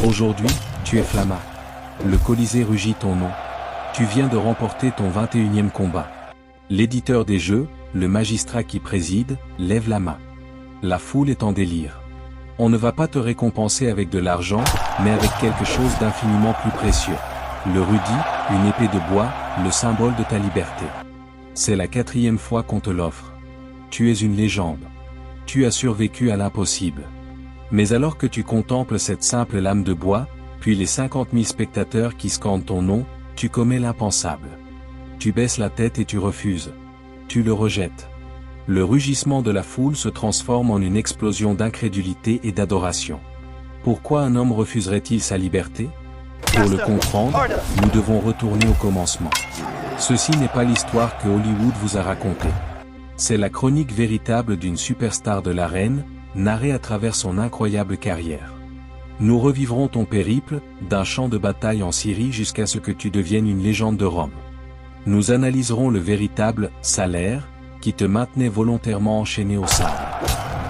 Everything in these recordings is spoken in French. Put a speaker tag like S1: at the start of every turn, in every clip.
S1: Aujourd'hui, tu es Flamma. Le Colisée rugit ton nom. Tu viens de remporter ton 21e combat. L'éditeur des jeux, le magistrat qui préside, lève la main. La foule est en délire. On ne va pas te récompenser avec de l'argent, mais avec quelque chose d'infiniment plus précieux. Le rubis, une épée de bois, le symbole de ta liberté. C'est la 4e fois qu'on te l'offre. Tu es une légende. Tu as survécu à l'impossible. Mais alors que tu contemples cette simple lame de bois, puis les 50 000 spectateurs qui scandent ton nom, tu commets l'impensable. Tu baisses la tête et tu refuses. Tu le rejettes. Le rugissement de la foule se transforme en une explosion d'incrédulité et d'adoration. Pourquoi un homme refuserait-il sa liberté? Pour le comprendre, nous devons retourner au commencement. Ceci n'est pas l'histoire que Hollywood vous a racontée. C'est la chronique véritable d'une superstar de l'arène, narrée à travers son incroyable carrière. Nous revivrons ton périple, d'un champ de bataille en Syrie jusqu'à ce que tu deviennes une légende de Rome. Nous analyserons le véritable « salaire » qui te maintenait volontairement enchaîné au sable.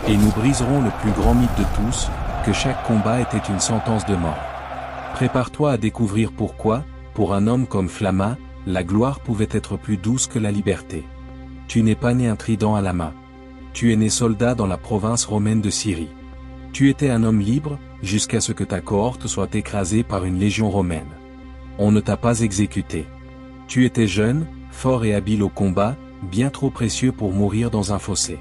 S1: Et nous briserons le plus grand mythe de tous, que chaque combat était une sentence de mort. Prépare-toi à découvrir pourquoi, pour un homme comme Flamma, la gloire pouvait être plus douce que la liberté. Tu n'es pas né un trident à la main. Tu es né soldat dans la province romaine de Syrie. Tu étais un homme libre, jusqu'à ce que ta cohorte soit écrasée par une légion romaine. On ne t'a pas exécuté. Tu étais jeune, fort et habile au combat, bien trop précieux pour mourir dans un fossé.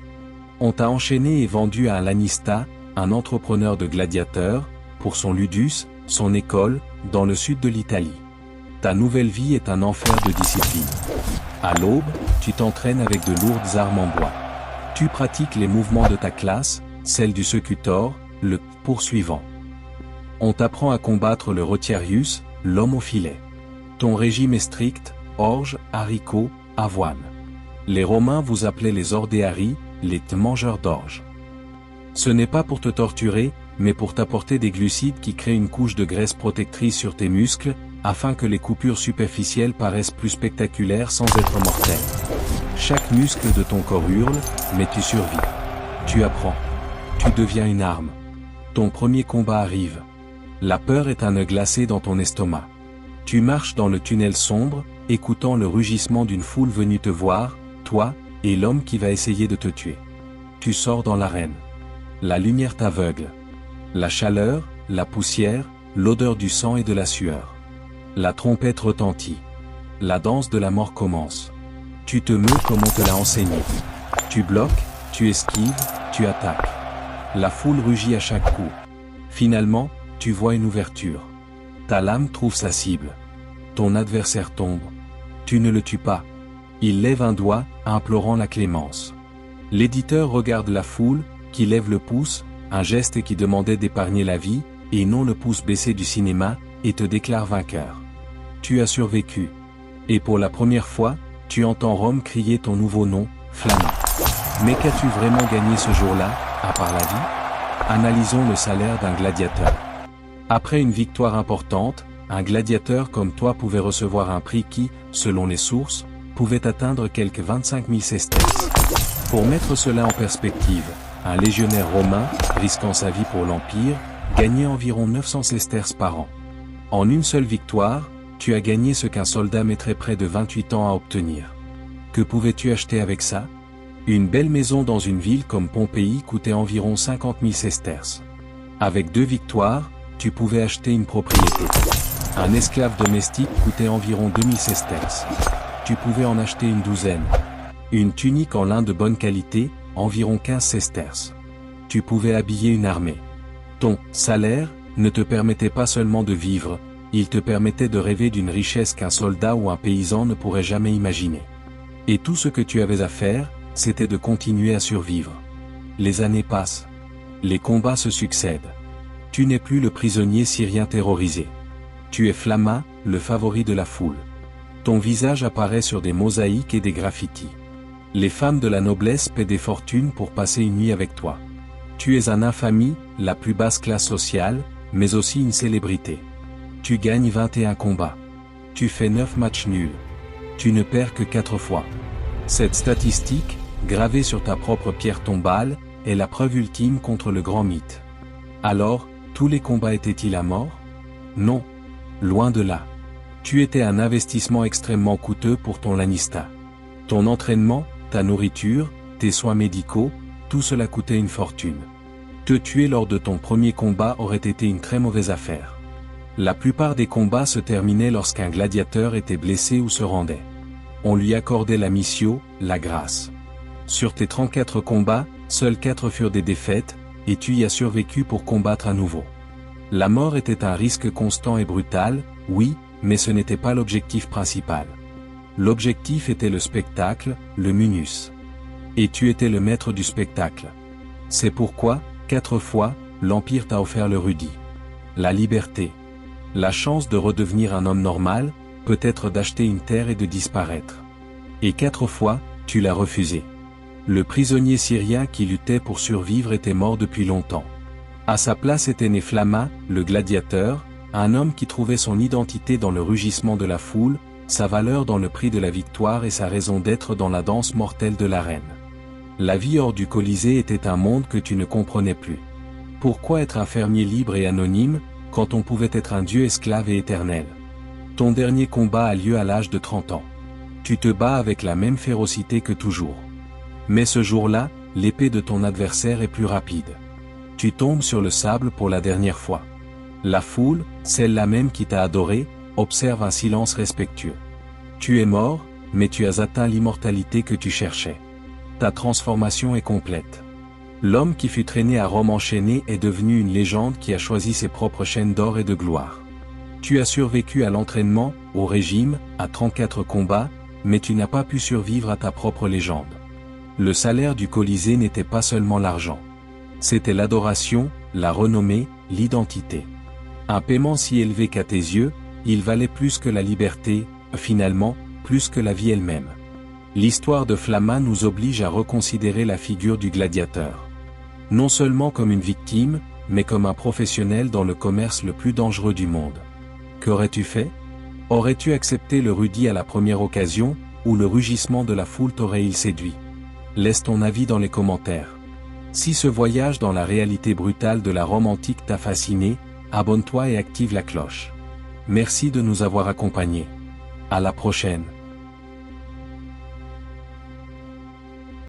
S1: On t'a enchaîné et vendu à un Lanista, un entrepreneur de gladiateurs, pour son ludus, son école, dans le sud de l'Italie. Ta nouvelle vie est un enfer de discipline. À l'aube, tu t'entraînes avec de lourdes armes en bois. Tu pratiques les mouvements de ta classe, celle du secutor, le poursuivant. On t'apprend à combattre le rotierus, l'homme au filet. Ton régime est strict, orge, haricots, avoine. Les Romains vous appelaient les ordéarii, les mangeurs d'orge. Ce n'est pas pour te torturer, mais pour t'apporter des glucides qui créent une couche de graisse protectrice sur tes muscles, afin que les coupures superficielles paraissent plus spectaculaires sans être mortelles. Chaque muscle de ton corps hurle, mais tu survis. Tu apprends. Tu deviens une arme. Ton premier combat arrive. La peur est un nœud glacé dans ton estomac. Tu marches dans le tunnel sombre, écoutant le rugissement d'une foule venue te voir, toi, et l'homme qui va essayer de te tuer. Tu sors dans l'arène. La lumière t'aveugle. La chaleur, la poussière, l'odeur du sang et de la sueur. La trompette retentit. La danse de la mort commence. Tu te meus comme on te l'a enseigné. Tu bloques, tu esquives, tu attaques. La foule rugit à chaque coup. Finalement, tu vois une ouverture. Ta lame trouve sa cible. Ton adversaire tombe. Tu ne le tues pas. Il lève un doigt, implorant la clémence. L'éditeur regarde la foule, qui lève le pouce, un geste qui demandait d'épargner la vie, et non le pouce baissé du cinéma, et te déclare vainqueur. Tu as survécu. Et pour la première fois, tu entends Rome crier ton nouveau nom, Flamma. Mais qu'as-tu vraiment gagné ce jour-là, à part la vie? Analysons le salaire d'un gladiateur. Après une victoire importante, un gladiateur comme toi pouvait recevoir un prix qui, selon les sources, pouvait atteindre quelques 25 000 sesterces. Pour mettre cela en perspective, un légionnaire romain, risquant sa vie pour l'Empire, gagnait environ 900 sesterces par an. En une seule victoire, tu as gagné ce qu'un soldat mettrait près de 28 ans à obtenir. Que pouvais-tu acheter avec ça? Une belle maison dans une ville comme Pompéi coûtait environ 50 000 sesterces. Avec 2 victoires, tu pouvais acheter une propriété. Un esclave domestique coûtait environ 2000 sesterces. Tu pouvais en acheter une douzaine. Une tunique en lin de bonne qualité, environ 15 sesterces. Tu pouvais habiller une armée. Ton salaire ne te permettait pas seulement de vivre, il te permettait de rêver d'une richesse qu'un soldat ou un paysan ne pourrait jamais imaginer. Et tout ce que tu avais à faire, c'était de continuer à survivre. Les années passent. Les combats se succèdent. Tu n'es plus le prisonnier syrien terrorisé. Tu es Flamma, le favori de la foule. Ton visage apparaît sur des mosaïques et des graffitis. Les femmes de la noblesse paient des fortunes pour passer une nuit avec toi. Tu es un infamie, la plus basse classe sociale, mais aussi une célébrité. Tu gagnes 21 combats. Tu fais 9 matchs nuls. Tu ne perds que 4 fois. Cette statistique, gravée sur ta propre pierre tombale, est la preuve ultime contre le grand mythe. Alors, tous les combats étaient-ils à mort? Non. Loin de là. Tu étais un investissement extrêmement coûteux pour ton Lanista. Ton entraînement, ta nourriture, tes soins médicaux, tout cela coûtait une fortune. Te tuer lors de ton premier combat aurait été une très mauvaise affaire. La plupart des combats se terminaient lorsqu'un gladiateur était blessé ou se rendait. On lui accordait la missio, la grâce. Sur tes 34 combats, seuls 4 furent des défaites, et tu y as survécu pour combattre à nouveau. La mort était un risque constant et brutal, oui, mais ce n'était pas l'objectif principal. L'objectif était le spectacle, le munus. Et tu étais le maître du spectacle. C'est pourquoi, 4 fois, l'Empire t'a offert le rudi. La liberté. La chance de redevenir un homme normal, peut-être d'acheter une terre et de disparaître. Et 4 fois, tu l'as refusé. Le prisonnier syrien qui luttait pour survivre était mort depuis longtemps. À sa place était né Flamma, le gladiateur, un homme qui trouvait son identité dans le rugissement de la foule, sa valeur dans le prix de la victoire et sa raison d'être dans la danse mortelle de l'arène. La vie hors du Colisée était un monde que tu ne comprenais plus. Pourquoi être un fermier libre et anonyme, quand on pouvait être un dieu esclave et éternel? Ton dernier combat a lieu à l'âge de 30 ans. Tu te bats avec la même férocité que toujours. Mais ce jour-là, l'épée de ton adversaire est plus rapide. Tu tombes sur le sable pour la dernière fois. La foule, celle-là même qui t'a adoré, observe un silence respectueux. Tu es mort, mais tu as atteint l'immortalité que tu cherchais. Ta transformation est complète. L'homme qui fut traîné à Rome enchaîné est devenu une légende qui a choisi ses propres chaînes d'or et de gloire. Tu as survécu à l'entraînement, au régime, à 34 combats, mais tu n'as pas pu survivre à ta propre légende. Le salaire du Colisée n'était pas seulement l'argent. C'était l'adoration, la renommée, l'identité. Un paiement si élevé qu'à tes yeux, il valait plus que la liberté, finalement, plus que la vie elle-même. L'histoire de Flamma nous oblige à reconsidérer la figure du gladiateur. Non seulement comme une victime, mais comme un professionnel dans le commerce le plus dangereux du monde. Qu'aurais-tu fait? Aurais-tu accepté le rudi à la première occasion, ou le rugissement de la foule t'aurait-il séduit? Laisse ton avis dans les commentaires. Si ce voyage dans la réalité brutale de la Rome antique t'a fasciné, abonne-toi et active la cloche. Merci de nous avoir accompagnés. À la prochaine.